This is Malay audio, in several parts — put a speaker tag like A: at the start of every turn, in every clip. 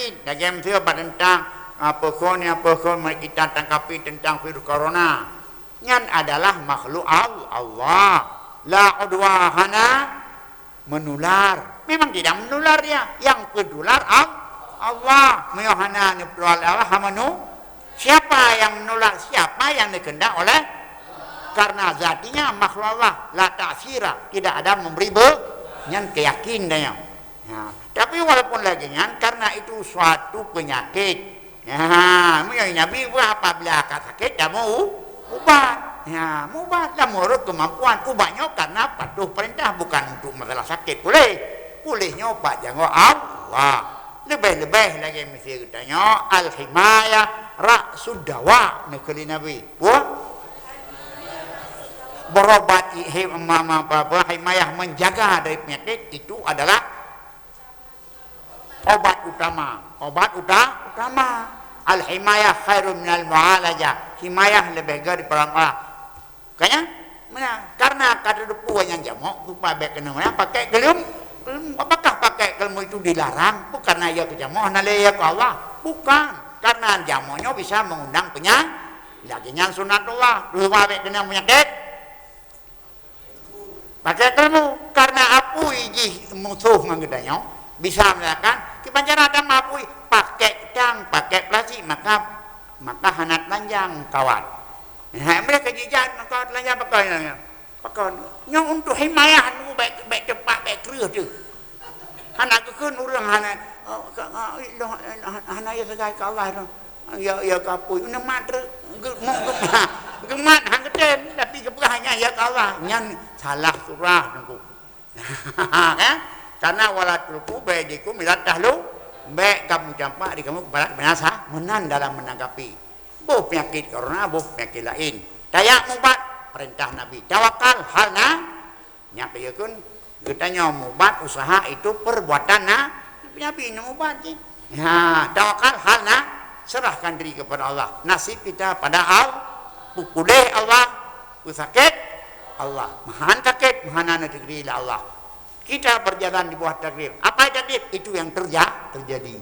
A: menangkit dalam tentang apa kita tangkapi tentang virus corona. Nyan adalah makhluk Allah. La udwahana menular. Memang tidak menular ya. Yang penular Allah. Meyohana menular Allah hamanu. Siapa yang menular? Siapa yang dikehendak oleh? Karena zatinya makhluk Allah la ta'sira, tidak ada memberi nyan keyakinannya. Ya. Tapi walaupun lagi nyan karena itu suatu penyakit. Ya, Nabi apabila sakit dia mau ubat. Ya, ubat lah menurut kemampuan ubatnya karena patuh perintah bukan untuk masalah sakit bolehnya obat jangan Allah. Lebih-lebih lagi mesti katanya al-himayah ra'sud dawa negeri Nabi. Berobat himayah menjaga dari penyakit itu adalah obat utama. Al-himayah khairun minal mu'alajah. Himayah lebih daripada karena kata depu yang jamak rupa baik kena pakai gelum. Apakah pakai gelum itu dilarang? Bukan karena ia kejamak nalaya ke Allah. Bukan. Karena jamaknya bisa mengundang penyakit. Laginya sunatullah. Rumah baik kena penyakit. Pakai ilmu karena apu iji musuh mengedanya bisa melakukan kebanyakan ada apu pakai tang pakai plastik maka hanat lanjang kawan. Mereka jijak maka lanjang pakai yang untuk himayah nu baik cepat baik kerja tu. Hanat keun urang hanat hanat ya segai ke Allah ya kapu ini matre gemat hang keten tapi keperahnya ya Allah nyan salah surah nunggu karena walatul baidikum ila tahlu baik kamu campak di kamu kepada binasa menan dalam menanggapi penyakit corona penyakit lain dayak mubat perintah Nabi tawakal halna nya pieun getanya mubat usaha itu perbuatan Nabi mubat tawakal halna serahkan diri kepada Allah. Nasib kita pada pulih Allah, sakit Allah. Mahan sakit, mahan negeri Allah. Kita berjalan di bawah takdir. Apa takdir? Itu yang terjadi.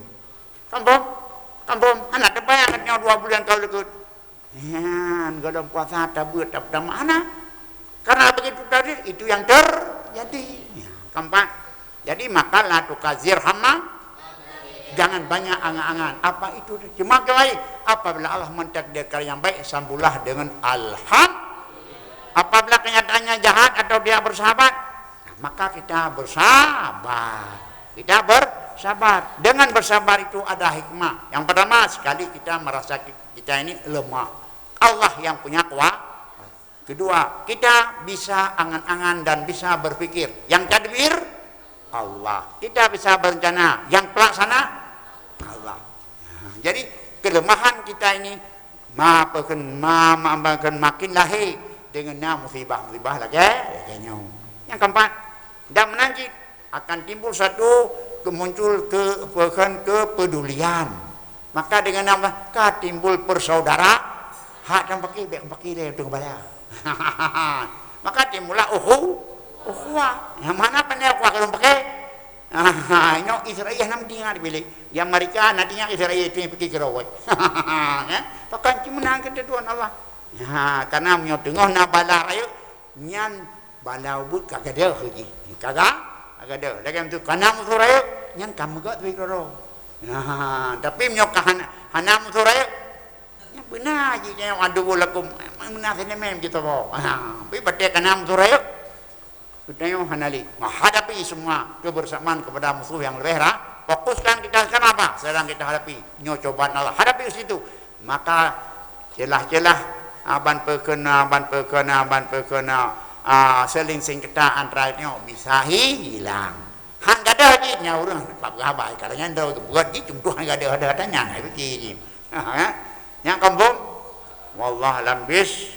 A: Kampung, anak terbayang 2 bulan kau lekut. Ya, kalau puasa tabut mana? Karena begitu takdir, itu yang terjadi. Ya, keempat. Jadi makalah tukazir hama. Jangan banyak angan-angan. Apa itu? Cuma baik. Apabila Allah mentakdirkan yang baik, sambulah dengan alhamdulillah. Apabila kenyataannya jahat atau dia bersahabat, maka kita bersabar. Dengan bersabar itu ada hikmah. Yang pertama, sekali kita merasa kita ini lemah. Allah yang punya kuasa. Kedua, kita bisa angan-angan dan bisa berpikir. Yang tadbir, Allah. Kita bisa berencana. Yang pelaksana, Allah. Jadi kelemahan kita ini makin lahir dengan musibah lagi. Yang keempat, dan menanti akan timbul muncul kepedulian. Maka dengan maka timbul persaudara hak dan pakai dia untuk bayar. Maka timbullah ukhuwah. Yang mana pandai ukhuwah kalau pakai? Ini Israel nam tinggal dipilih. Yang mereka nantinya Israel itu yang pergi ke rawat. Pakai menang kita Tuhan Allah. Karena menyo tengah na bala rayu nyan bala ubud kagak ada haji. Kagak ada. Lagi tu kana musuh rayu nyan kamu gak tu ikro. Tapi menyo hana musuh rayu yang benar je yang adu lakum benar sini mem kita bawa. Tapi batik kana musuh rayu kita hanali menghadapi semua kebersamaan kepada musuh yang lebih fokuskan kita sekarang apa sedang kita hadapi cobaan Allah hadapi situ maka celah-celah ban perkena seling kita antaranya bisa hilang hang ada lagi nyaurang pak gabai katanya ndo buat di contoh hang ada tanya begini yang kampung wallah alam bis